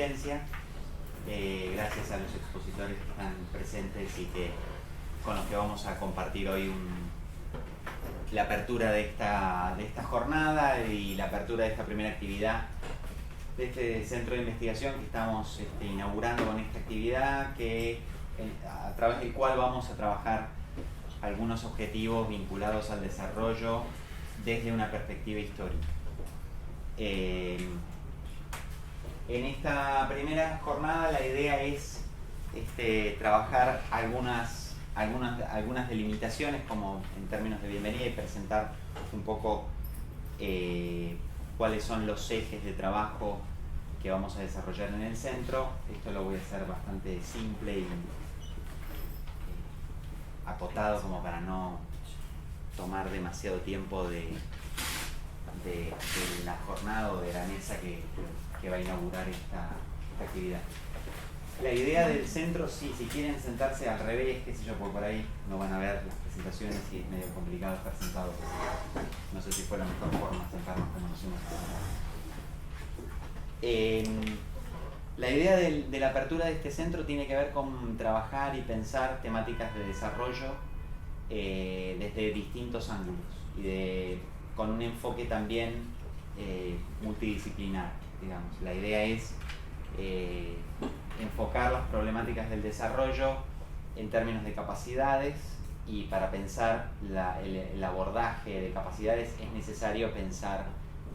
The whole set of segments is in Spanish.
asistencia. Gracias a los expositores que están presentes y con los que vamos a compartir hoy la apertura de esta jornada y la apertura de esta primera actividad de este centro de investigación que estamos inaugurando con esta actividad, a través del cual vamos a trabajar algunos objetivos vinculados al desarrollo desde una perspectiva histórica. En esta primera jornada la idea es trabajar algunas delimitaciones como en términos de bienvenida y presentar un poco cuáles son los ejes de trabajo que vamos a desarrollar en el centro. Esto lo voy a hacer bastante simple y acotado como para no tomar demasiado tiempo de la jornada o de la mesa que va a inaugurar esta actividad. La idea del centro, si quieren sentarse al revés, qué sé yo, porque por ahí no van a ver las presentaciones y es medio complicado estar sentados. No sé si fue la mejor forma sentarnos como nos hemos sentado. La idea de la apertura de este centro tiene que ver con trabajar y pensar temáticas de desarrollo desde distintos ángulos y con un enfoque también multidisciplinar, digamos. La idea es enfocar las problemáticas del desarrollo en términos de capacidades, y para pensar el abordaje de capacidades es necesario pensar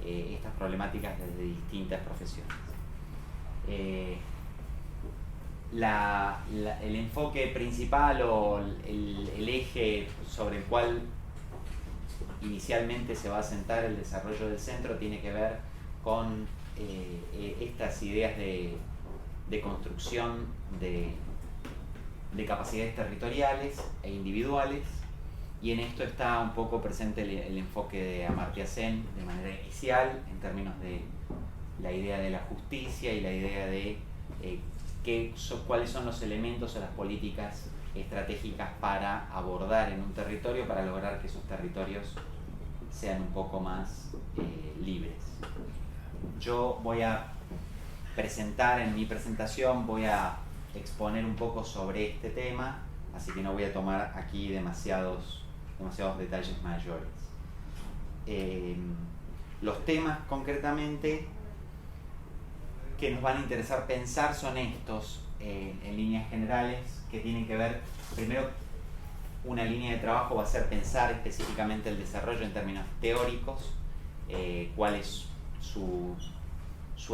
estas problemáticas desde distintas profesiones. El enfoque principal o el eje sobre el cual inicialmente se va a asentar el desarrollo del centro tiene que ver con estas ideas de construcción de capacidades territoriales e individuales, y en esto está un poco presente el enfoque de Amartya Sen de manera inicial en términos de la idea de la justicia y la idea de cuáles son los elementos o las políticas estratégicas para abordar en un territorio para lograr que esos territorios sean un poco más libres. Yo voy a presentar en mi presentación, voy a exponer un poco sobre este tema, así que no voy a tomar aquí demasiados detalles mayores. Los temas concretamente que nos van a interesar pensar son estos, en líneas generales, que tienen que ver, primero, una línea de trabajo va a ser pensar específicamente el desarrollo en términos teóricos, cuál es su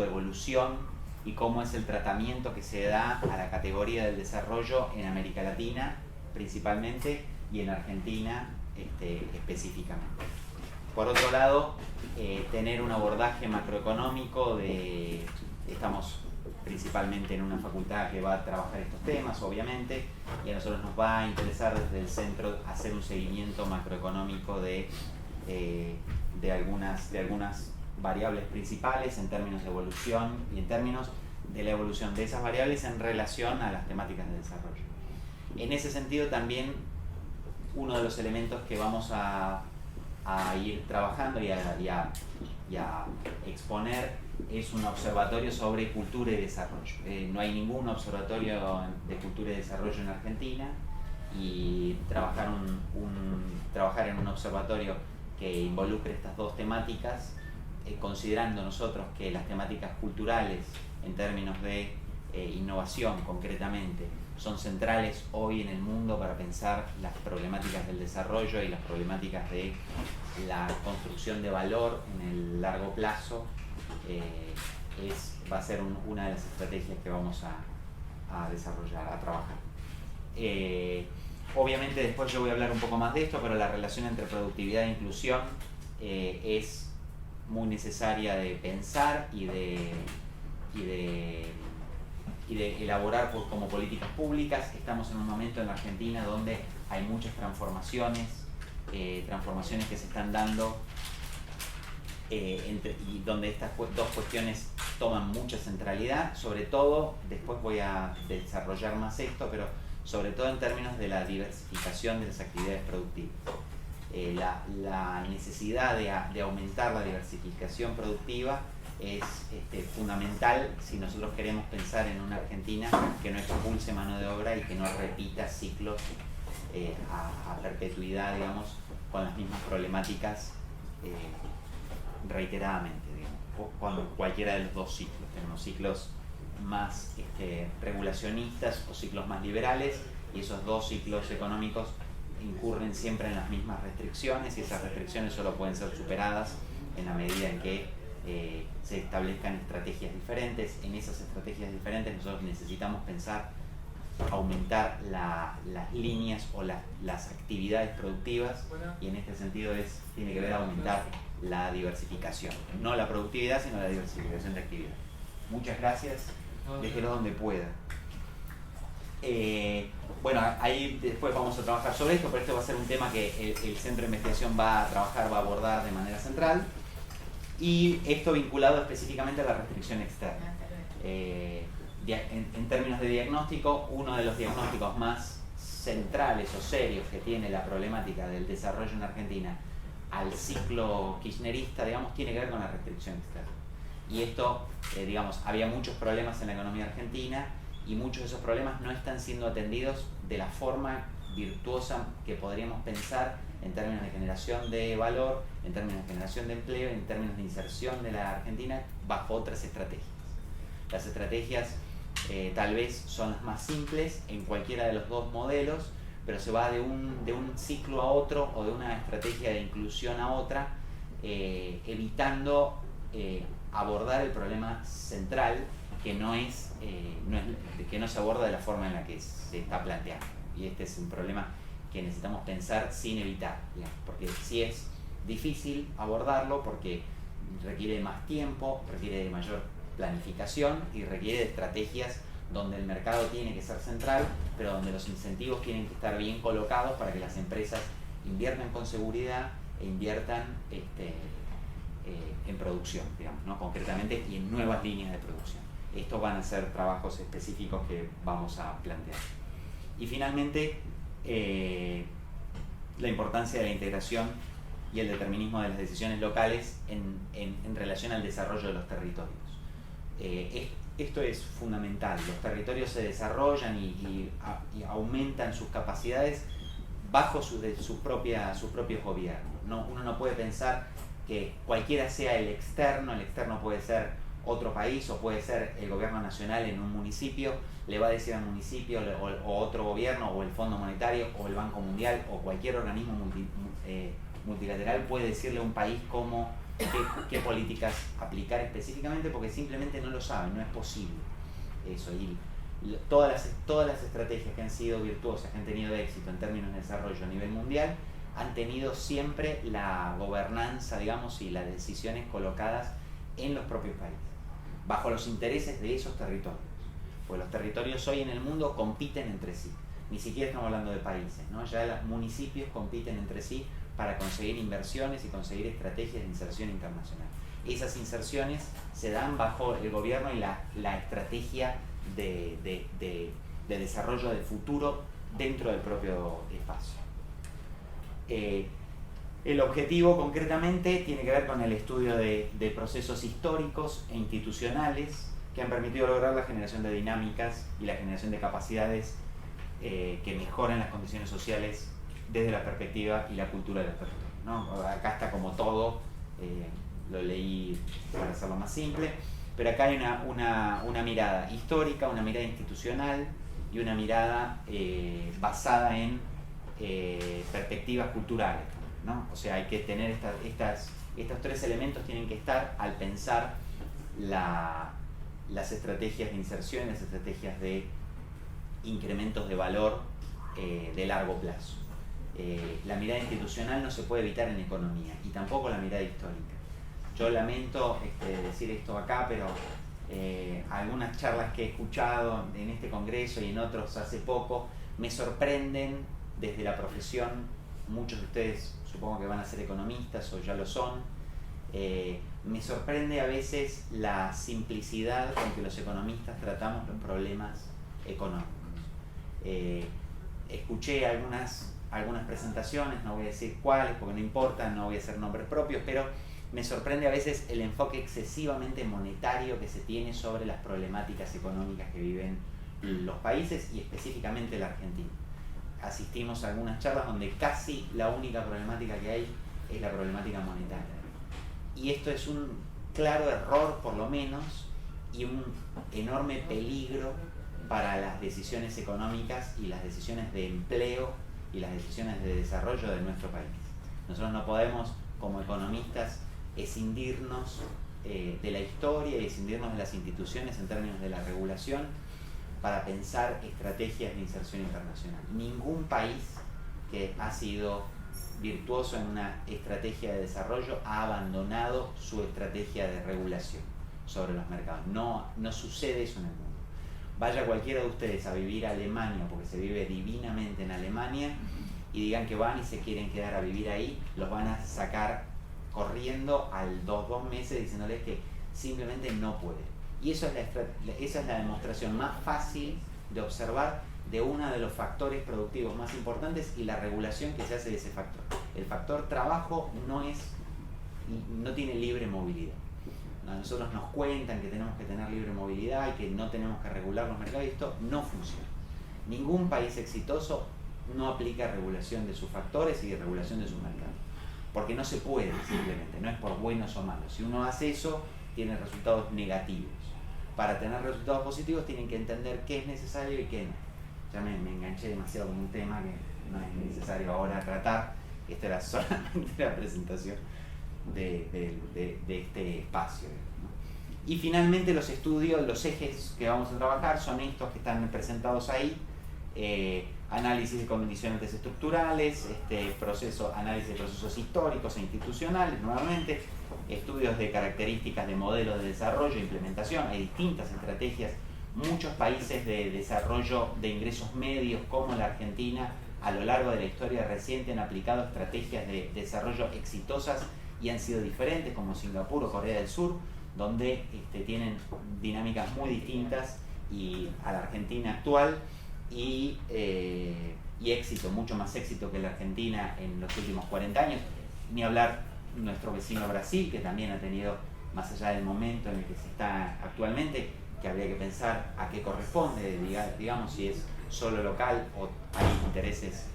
evolución y cómo es el tratamiento que se da a la categoría del desarrollo en América Latina principalmente y en Argentina específicamente. Por otro lado, tener un abordaje macroeconómico estamos principalmente en una facultad que va a trabajar estos temas, obviamente, y a nosotros nos va a interesar desde el centro hacer un seguimiento macroeconómico de algunas variables principales en términos de evolución y en términos de la evolución de esas variables en relación a las temáticas de desarrollo. En ese sentido también uno de los elementos que vamos a ir trabajando y a exponer es un observatorio sobre cultura y desarrollo. No hay ningún observatorio de cultura y desarrollo en Argentina, y trabajar en un observatorio que involucre estas dos temáticas, considerando nosotros que las temáticas culturales en términos de innovación concretamente son centrales hoy en el mundo para pensar las problemáticas del desarrollo y las problemáticas de la construcción de valor en el largo plazo, va a ser una de las estrategias que vamos a desarrollar, a trabajar. Obviamente después yo voy a hablar un poco más de esto, pero la relación entre productividad e inclusión es muy necesaria de pensar y de elaborar como políticas públicas. Estamos en un momento en la Argentina donde hay muchas transformaciones que se están dando y donde estas dos cuestiones toman mucha centralidad, sobre todo, después voy a desarrollar más esto, pero sobre todo en términos de la diversificación de las actividades productivas. La necesidad de aumentar la diversificación productiva es fundamental si nosotros queremos pensar en una Argentina que no expulse mano de obra y que no repita ciclos a perpetuidad, digamos, con las mismas problemáticas reiteradamente, digamos, con cualquiera de los dos ciclos. Tenemos ciclos más regulacionistas o ciclos más liberales, y esos dos ciclos económicos incurren siempre en las mismas restricciones, y esas restricciones solo pueden ser superadas en la medida en que se establezcan estrategias diferentes. En esas estrategias diferentes nosotros necesitamos pensar aumentar las líneas o las actividades productivas, y en este sentido tiene que ver aumentar la diversificación, no la productividad sino la diversificación de actividad. Muchas gracias, déjelo donde pueda. Bueno, ahí después vamos a trabajar sobre esto, pero este va a ser un tema que el Centro de Investigación va a abordar de manera central, y esto vinculado específicamente a la restricción externa. En términos de diagnóstico, uno de los diagnósticos más centrales o serios que tiene la problemática del desarrollo en Argentina al ciclo kirchnerista, digamos, tiene que ver con la restricción externa. Y esto, digamos, había muchos problemas en la economía argentina, y muchos de esos problemas no están siendo atendidos de la forma virtuosa que podríamos pensar en términos de generación de valor, en términos de generación de empleo, en términos de inserción de la Argentina bajo otras estrategias. Las estrategias tal vez son las más simples en cualquiera de los dos modelos, pero se va de un ciclo a otro o de una estrategia de inclusión a otra, evitando abordar el problema central, que no se aborda de la forma en la que se está planteando. Y este es un problema que necesitamos pensar sin evitar, digamos, porque sí es difícil abordarlo, porque requiere de más tiempo, requiere de mayor planificación y requiere de estrategias donde el mercado tiene que ser central, pero donde los incentivos tienen que estar bien colocados para que las empresas inviertan con seguridad e inviertan en producción, digamos, ¿no? Concretamente, y en nuevas líneas de producción. Estos van a ser trabajos específicos que vamos a plantear. Y finalmente, la importancia de la integración y el determinismo de las decisiones locales en relación al desarrollo de los territorios. Esto es fundamental. Los territorios se desarrollan y aumentan sus capacidades bajo sus propios gobiernos, ¿no? Uno no puede pensar que cualquiera sea el externo puede ser otro país o puede ser el gobierno nacional en un municipio, le va a decir al municipio o otro gobierno o el Fondo Monetario o el Banco Mundial o cualquier organismo multilateral puede decirle a un país qué políticas aplicar específicamente, porque simplemente no lo saben, no es posible eso. Y todas las estrategias que han sido virtuosas, que han tenido éxito en términos de desarrollo a nivel mundial, han tenido siempre la gobernanza, digamos, y las decisiones colocadas en los propios países, bajo los intereses de esos territorios. Porque los territorios hoy en el mundo compiten entre sí, ni siquiera estamos hablando de países, ¿no? Ya los municipios compiten entre sí para conseguir inversiones y conseguir estrategias de inserción internacional. Esas inserciones se dan bajo el gobierno y la estrategia de desarrollo de futuro dentro del propio espacio. El objetivo concretamente tiene que ver con el estudio de procesos históricos e institucionales que han permitido lograr la generación de dinámicas y la generación de capacidades que mejoren las condiciones sociales desde la perspectiva y la cultura de los territorios, ¿no? Acá está como todo, lo leí para hacerlo más simple, pero acá hay una mirada histórica, una mirada institucional y una mirada basada en perspectivas culturales, ¿no? O sea, hay que tener estos tres elementos tienen que estar al pensar las estrategias de inserción, las estrategias de incrementos de valor de largo plazo. La mirada institucional no se puede evitar en economía, y tampoco la mirada histórica. Yo lamento decir esto acá, pero algunas charlas que he escuchado en este congreso y en otros hace poco me sorprenden desde la profesión. Muchos de ustedes supongo que van a ser economistas o ya lo son. Me sorprende a veces la simplicidad con que los economistas tratamos los problemas económicos. Escuché algunas presentaciones, no voy a decir cuáles porque no importa, no voy a hacer nombres propios, pero me sorprende a veces el enfoque excesivamente monetario que se tiene sobre las problemáticas económicas que viven los países y específicamente la Argentina. Asistimos a algunas charlas donde casi la única problemática que hay es la problemática monetaria. Y esto es un claro error, por lo menos, y un enorme peligro para las decisiones económicas y las decisiones de empleo y las decisiones de desarrollo de nuestro país. Nosotros no podemos, como economistas, escindirnos de la historia y escindirnos de las instituciones en términos de la regulación para pensar estrategias de inserción internacional. Ningún país que ha sido virtuoso en una estrategia de desarrollo ha abandonado su estrategia de regulación sobre los mercados. No sucede eso en el mundo. Vaya cualquiera de ustedes a vivir a Alemania, porque se vive divinamente en Alemania, y digan que van y se quieren quedar a vivir ahí, los van a sacar corriendo a los 2 meses diciéndoles que simplemente no pueden. Y esa es la demostración más fácil de observar de uno de los factores productivos más importantes y la regulación que se hace de ese factor. El factor trabajo no tiene libre movilidad. A nosotros nos cuentan que tenemos que tener libre movilidad y que no tenemos que regular los mercados, y esto no funciona. Ningún país exitoso no aplica regulación de sus factores y regulación de sus mercados, porque no se puede simplemente, no es por buenos o malos. Si uno hace eso, tiene resultados negativos. Para tener resultados positivos tienen que entender qué es necesario y qué no. Ya me enganché demasiado con un tema que no es necesario ahora tratar. Esta era solamente la presentación de este espacio, ¿no? Y finalmente los estudios, los ejes que vamos a trabajar son estos que están presentados ahí. Análisis de condicionantes estructurales, análisis de procesos históricos e institucionales, nuevamente, estudios de características de modelos de desarrollo e implementación. Hay distintas estrategias. Muchos países de desarrollo de ingresos medios, como la Argentina, a lo largo de la historia reciente han aplicado estrategias de desarrollo exitosas y han sido diferentes, como Singapur o Corea del Sur, donde tienen dinámicas muy distintas y a la Argentina actual y éxito, mucho más éxito que la Argentina en los últimos 40 años. Ni hablar nuestro vecino Brasil, que también ha tenido, más allá del momento en el que se está actualmente, que habría que pensar a qué corresponde, digamos, si es solo local o hay intereses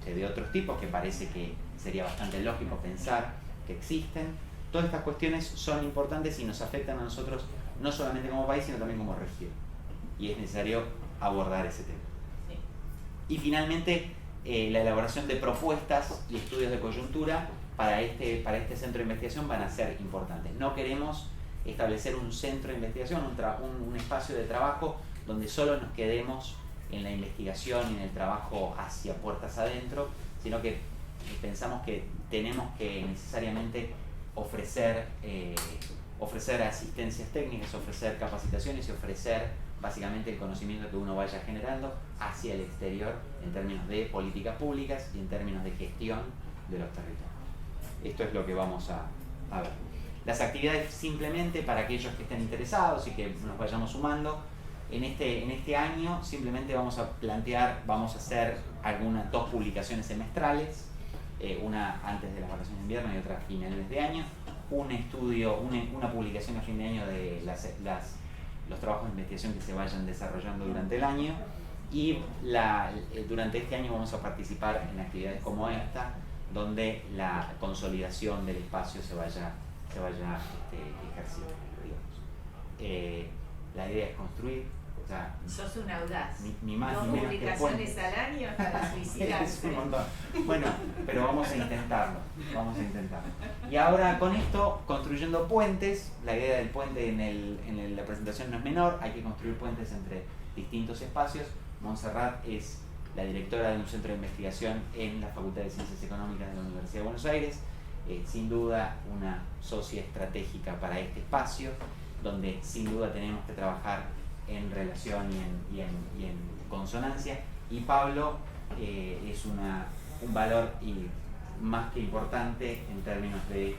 de otros tipos, que parece que sería bastante lógico pensar que existen. Todas estas cuestiones son importantes y nos afectan a nosotros no solamente como país, sino también como región. Y es necesario abordar ese tema. Sí. Y finalmente, la elaboración de propuestas y estudios de coyuntura para este centro de investigación van a ser importantes. No queremos establecer un centro de investigación, un espacio de trabajo donde solo nos quedemos en la investigación y en el trabajo hacia puertas adentro, sino que pensamos que tenemos que necesariamente ofrecer asistencias técnicas, ofrecer capacitaciones y ofrecer básicamente el conocimiento que uno vaya generando hacia el exterior en términos de políticas públicas y en términos de gestión de los territorios. Esto es lo que vamos a ver. Las actividades, simplemente para aquellos que estén interesados y que nos vayamos sumando, en este año simplemente vamos a hacer 2 publicaciones semestrales, una antes de las vacaciones de invierno y otra a finales de año, una publicación a fin de año de los trabajos de investigación que se vayan desarrollando durante el año, y durante este año vamos a participar en actividades como esta, donde la consolidación del espacio se vaya ejerciendo, digamos. La idea es construir. O sea, sos un audaz. Ni más 2 ni menos publicaciones al año para suicidarse. Es un montón. Bueno, pero vamos a intentarlo. Y ahora con esto, construyendo puentes, la idea del puente en la presentación no es menor, hay que construir puentes entre distintos espacios. Montserrat es la directora de un centro de investigación en la Facultad de Ciencias Económicas de la Universidad de Buenos Aires, sin duda una socia estratégica para este espacio, donde sin duda tenemos que trabajar en relación y en consonancia. Y Pablo es un valor más que importante en términos de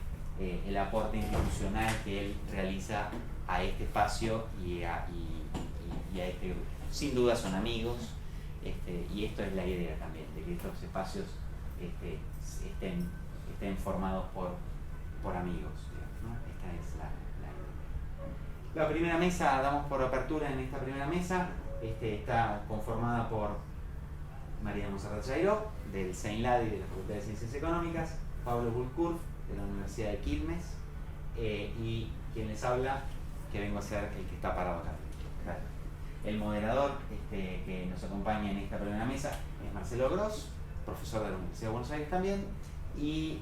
el aporte institucional que él realiza a este espacio y a este grupo. Sin duda son amigos, y esto es la idea también, de que estos espacios estén formados por amigos, digamos. ¿no? Esta es la idea. La primera mesa, damos por apertura en esta primera mesa, está conformada por María Monserrat Jairó, del CEINLAD y de la Facultad de Ciencias Económicas, Pablo Bulcurf, de la Universidad de Quilmes, y quien les habla, que vengo a ser el que está parado acá. Claro. El moderador que nos acompaña en esta primera mesa es Marcelo Gross, profesor de la Universidad de Buenos Aires también, y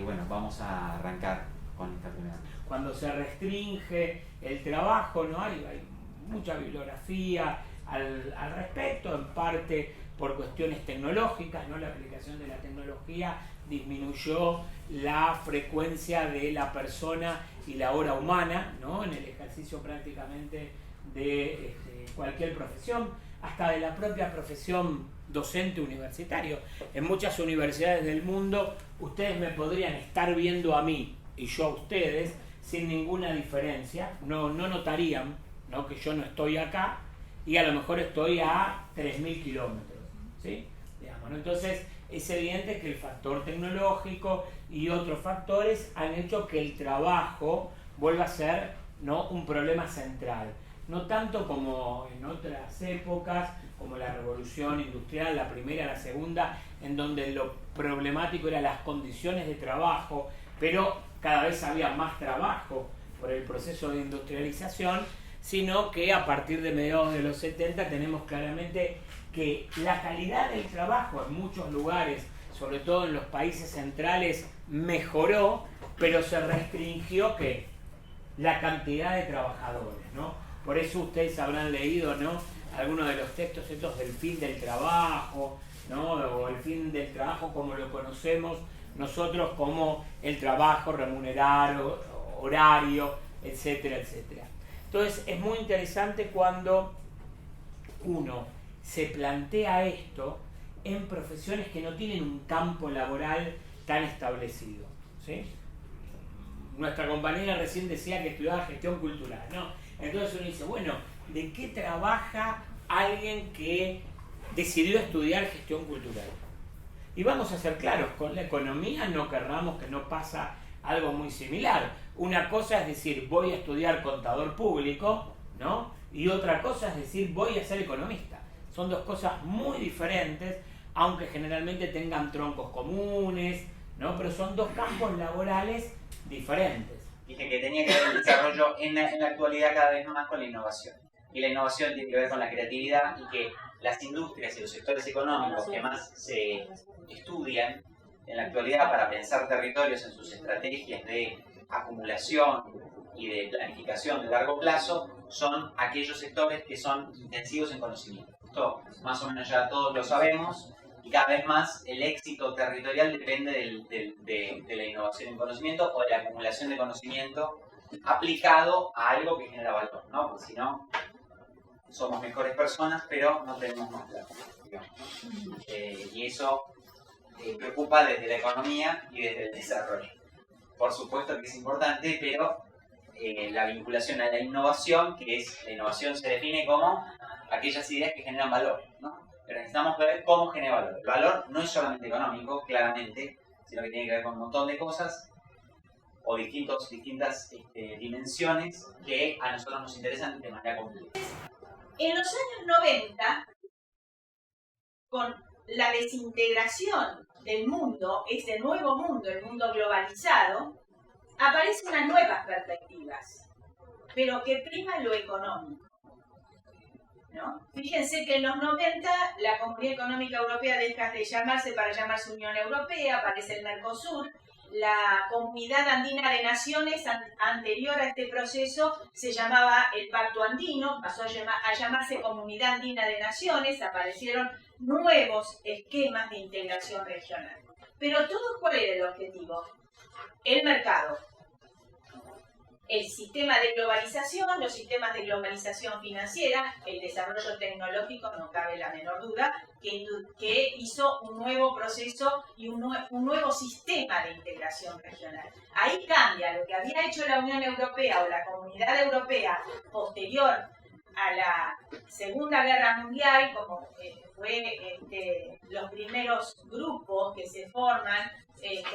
bueno, vamos a arrancar con esta primera mesa. Cuando se restringe el trabajo, ¿no? Hay mucha bibliografía al respecto, en parte por cuestiones tecnológicas, ¿no? La aplicación de la tecnología disminuyó la frecuencia de la persona y la hora humana, ¿no? En el ejercicio prácticamente de cualquier profesión, hasta de la propia profesión docente universitario. En muchas universidades del mundo ustedes me podrían estar viendo a mí y yo a ustedes sin ninguna diferencia, no notarían, ¿no? Que yo no estoy acá y a lo mejor estoy a 3.000 kilómetros, ¿sí? Digamos, ¿no? Entonces es evidente que el factor tecnológico y otros factores han hecho que el trabajo vuelva a ser, ¿no? Un problema central. No tanto como en otras épocas, como la revolución industrial, la primera, la segunda, en donde lo problemático eran las condiciones de trabajo, pero cada vez había más trabajo por el proceso de industrialización, sino que a partir de mediados de los 70 tenemos claramente que la calidad del trabajo en muchos lugares, sobre todo en los países centrales, mejoró, pero se restringió ¿qué? La cantidad de trabajadores, ¿no? Por eso ustedes habrán leído, ¿no? Algunos de los textos estos del fin del trabajo, ¿no? O el fin del trabajo como lo conocemos nosotros como el trabajo remunerado, horario, etcétera, etcétera. Entonces es muy interesante cuando uno se plantea esto en profesiones que no tienen un campo laboral tan establecido, ¿sí? Nuestra compañera recién decía que estudiaba gestión cultural, ¿no? Entonces uno dice, bueno, ¿de qué trabaja alguien que decidió estudiar gestión cultural? Y vamos a ser claros, con la economía no querramos que no pasa algo muy similar. Una cosa es decir, voy a estudiar contador público, ¿no? Y otra cosa es decir, voy a ser economista. Son dos cosas muy diferentes, aunque generalmente tengan troncos comunes, ¿no? Pero son dos campos laborales diferentes. Dije que tenía que ver el desarrollo en la actualidad cada vez más con la innovación. Y la innovación tiene que ver con la creatividad y que las industrias y los sectores económicos que más se estudian en la actualidad para pensar territorios en sus estrategias de acumulación y de planificación de largo plazo son aquellos sectores que son intensivos en conocimiento. Esto más o menos ya todos lo sabemos y cada vez más el éxito territorial depende de la innovación en conocimiento o de la acumulación de conocimiento aplicado a algo que genera valor, ¿no? Porque si no, somos mejores personas, pero no tenemos más plata, digamos. Y eso preocupa desde la economía y desde el desarrollo. Por supuesto que es importante, pero la vinculación a la innovación, que es, la innovación se define como aquellas ideas que generan valor, ¿no? Pero necesitamos ver cómo genera valor. El valor no es solamente económico, claramente, sino que tiene que ver con un montón de cosas o distintas dimensiones que a nosotros nos interesan de manera completa. En los años 90, con la desintegración del mundo, ese nuevo mundo, el mundo globalizado, aparecen unas nuevas perspectivas, pero que prima lo económico, ¿no? Fíjense que en los 90 la Comunidad Económica Europea deja de llamarse para llamarse Unión Europea, aparece el Mercosur. La Comunidad Andina de Naciones, anterior a este proceso, se llamaba el Pacto Andino, pasó a llamarse Comunidad Andina de Naciones, aparecieron nuevos esquemas de integración regional. Pero todo, ¿cuál era el objetivo? El mercado, el sistema de globalización, los sistemas de globalización financiera, el desarrollo tecnológico, no cabe la menor duda, que hizo un nuevo proceso y un nuevo sistema de integración regional. Ahí cambia lo que había hecho la Unión Europea o la Comunidad Europea posterior a la Segunda Guerra Mundial, como fue los primeros grupos que se forman,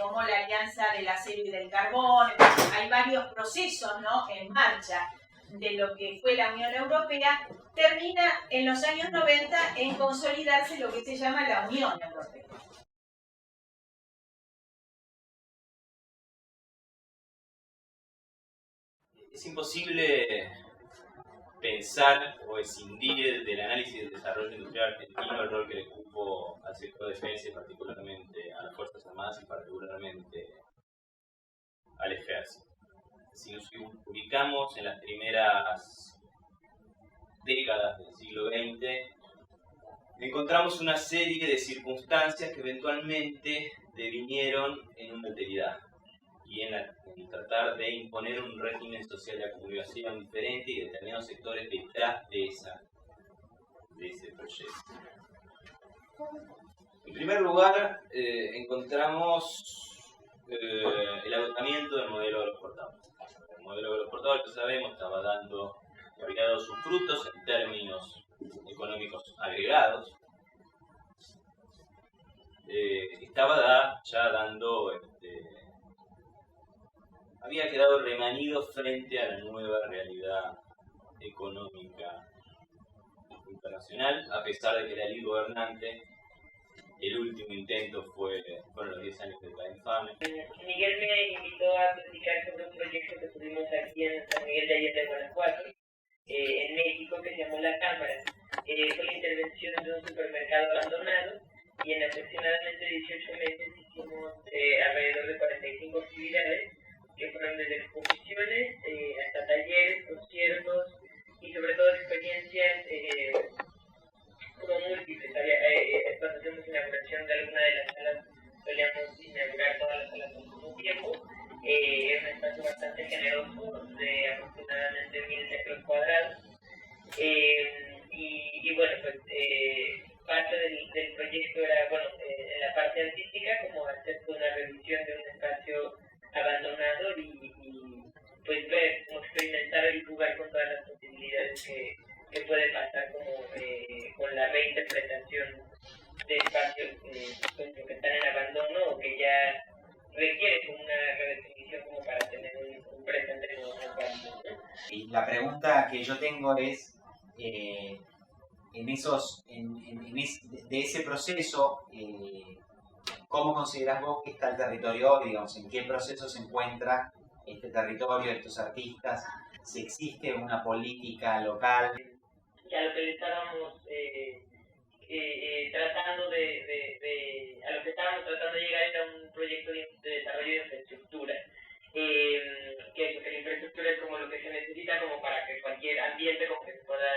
como la Alianza del Acero y del Carbón. Hay varios procesos, ¿no?, en marcha de lo que fue la Unión Europea. Termina en los años 90 en consolidarse lo que se llama la Unión Europea. Es imposible pensar o escindir del análisis del desarrollo industrial argentino el rol que le cupo al sector de defensa y particularmente a las Fuerzas Armadas y particularmente al Ejército. Si nos ubicamos en las primeras décadas del siglo XX, encontramos una serie de circunstancias que eventualmente devinieron en una alteridad y en tratar de imponer un régimen social de acumulación diferente y determinados sectores detrás de ese proyecto. En primer lugar, encontramos el agotamiento del modelo agroexportador. El modelo agroexportador, que sabemos, había dado sus frutos en términos económicos agregados. Estaba ya dando había quedado remanido frente a la nueva realidad económica internacional, a pesar de que la ley gobernante, el último intento fueron los 10 años del plan infame. Miguel me invitó a platicar sobre un proyecto que tuvimos aquí en San Miguel de Allende, Guanajuato, en México, que se llamó La Cámara. Fue la intervención de un supermercado abandonado y en aproximadamente 18 meses hicimos alrededor de 45 actividades que fueron desde exposiciones hasta talleres, conciertos y sobre todo experiencias como múltiples. Cuando hacemos inauguración de alguna de las salas, solíamos inaugurar todas las salas al mismo tiempo. Es un espacio bastante generoso de aproximadamente 1000 metros cuadrados. Y bueno, pues parte del proyecto era, bueno, en la parte artística, como hacer una revisión de un espacio abandonado y pues ver, como experimentar y jugar con todas las posibilidades que puede pasar como con la reinterpretación de espacios pues, que están en abandono o que ya requieren una redefinición como para tener un presente en el espacio, ¿no? Y la pregunta que yo tengo es, de ese proceso, ¿cómo considerás vos que está el territorio hoy? Digamos, ¿en qué proceso se encuentra este territorio, estos artistas? ¿Si existe una política local? Ya lo que le estábamos tratando a lo que estábamos tratando de llegar era un proyecto de desarrollo de infraestructura. Que la infraestructura es como lo que se necesita como para que cualquier ambiente como que se pueda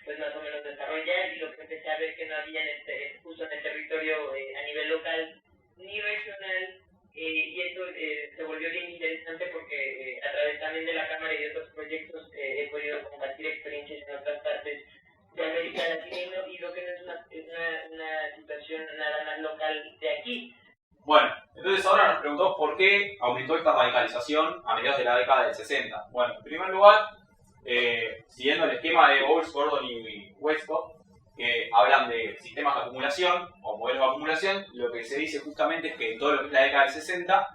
pues más o menos desarrollar, y lo que empecé a ver que no había justo en el territorio a nivel local ni regional, y esto se volvió bien interesante porque a través también de la Cámara y de otros proyectos he podido compartir experiencias en otras partes de América Latina y lo que no es una situación nada más local de aquí. Bueno, entonces ahora nos preguntamos por qué aumentó esta radicalización a mediados de la década del 60. Bueno, en primer lugar, siguiendo el esquema de Bowles, Gordon y Westcott, que hablan de sistemas de acumulación o modelos de acumulación, lo que se dice justamente es que en todo lo que es la década del 60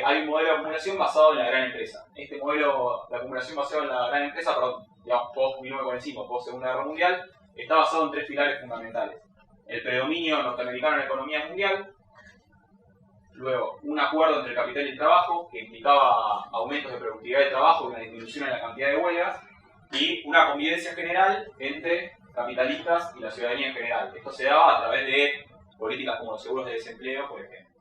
hay un modelo de acumulación basado en la gran empresa. Este modelo de acumulación basado en la gran empresa, digamos, post 1945, post Segunda Guerra Mundial, está basado en 3 pilares fundamentales. El predominio norteamericano en la economía mundial, luego un acuerdo entre el capital y el trabajo, que implicaba aumentos de productividad del trabajo y una disminución en la cantidad de huelgas, y una convivencia general entre capitalistas y la ciudadanía en general. Esto se daba a través de políticas como los seguros de desempleo, por ejemplo.